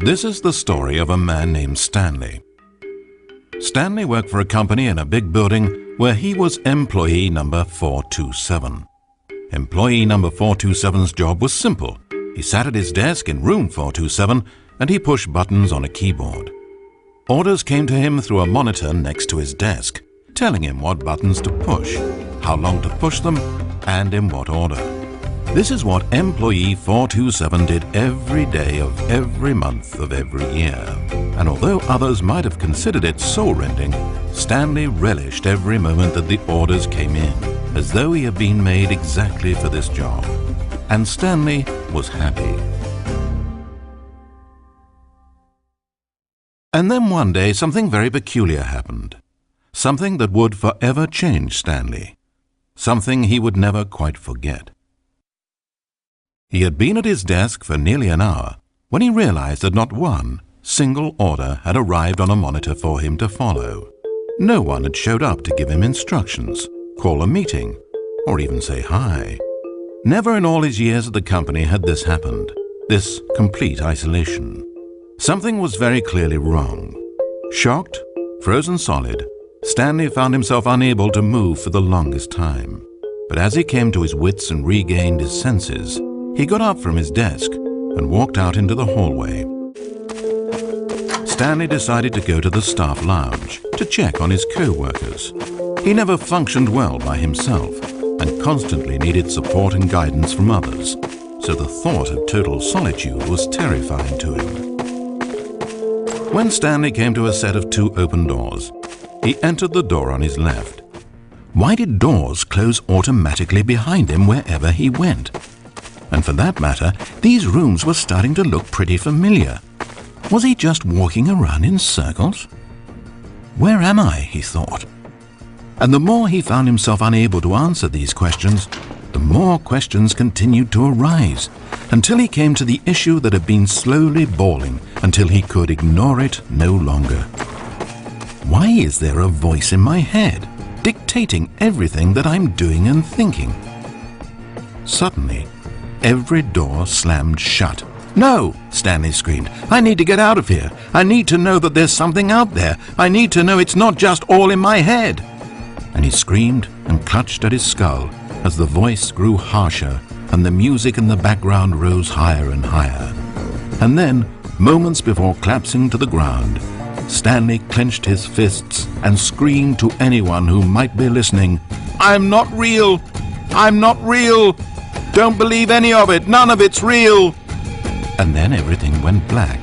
This is the story of a man named Stanley. Stanley worked for a company in a big building where he was employee number 427. Employee number 427's job was simple. He sat at his desk in room 427 and he pushed buttons on a keyboard. Orders came to him through a monitor next to his desk, telling him what buttons to push, how long to push them, and in what order. This is what employee 427 did every day of every month of every year. And although others might have considered it soul-rending, Stanley relished every moment that the orders came in, as though he had been made exactly for this job. And Stanley was happy. And then one day something very peculiar happened. Something that would forever change Stanley. Something he would never quite forget. He had been at his desk for nearly an hour when he realized that not one single order had arrived on a monitor for him to follow. No one had showed up to give him instructions, call a meeting, or even say hi. Never in all his years at the company had this happened, this complete isolation. Something was very clearly wrong. Shocked, frozen solid, Stanley found himself unable to move for the longest time. But as he came to his wits and regained his senses, he got up from his desk and walked out into the hallway. Stanley decided to go to the staff lounge to check on his co-workers. He never functioned well by himself and constantly needed support and guidance from others, so the thought of total solitude was terrifying to him. When Stanley came to a set of 2 open doors, he entered the door on his left. Why did doors close automatically behind him wherever he went? And for that matter, these rooms were starting to look pretty familiar. Was he just walking around in circles? Where am I, he thought. And the more he found himself unable to answer these questions, the more questions continued to arise, until he came to the issue that had been slowly boiling until he could ignore it no longer. Why is there a voice in my head, dictating everything that I'm doing and thinking? Suddenly, every door slammed shut. "No!" Stanley screamed. "I need to get out of here. I need to know that there's something out there. I need to know it's not just all in my head." And he screamed and clutched at his skull as the voice grew harsher and the music in the background rose higher and higher. And then, moments before collapsing to the ground, Stanley clenched his fists and screamed to anyone who might be listening, "I'm not real! I'm not real! Don't believe any of it! None of it's real!" And then everything went black.